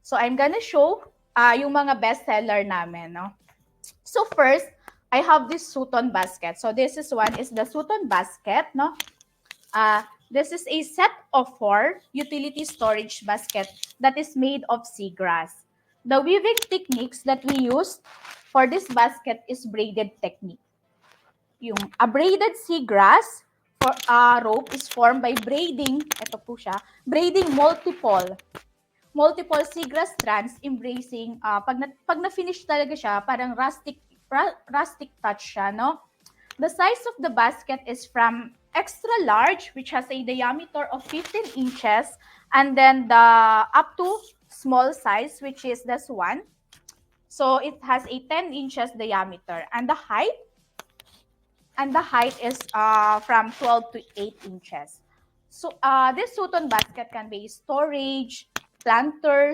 So I'm gonna show yung mga bestseller namin, no? So first, I have this Sutton basket. So this is the Sutton basket, no? This is a set of 4 utility storage basket that is made of seagrass. The weaving techniques that we use for this basket is braided technique. Yung a braided seagrass for rope is formed by braiding, ito po siya, braiding multiple seagrass strands embracing pag na-finish talaga siya, parang rustic touch siya, no? The size of the basket is from extra large, which has a diameter of 15 inches, and then the up to small size, which is this one. So it has a 10 inches diameter, and the height is from 12 to 8 inches. So this Sutton basket can be storage, planters,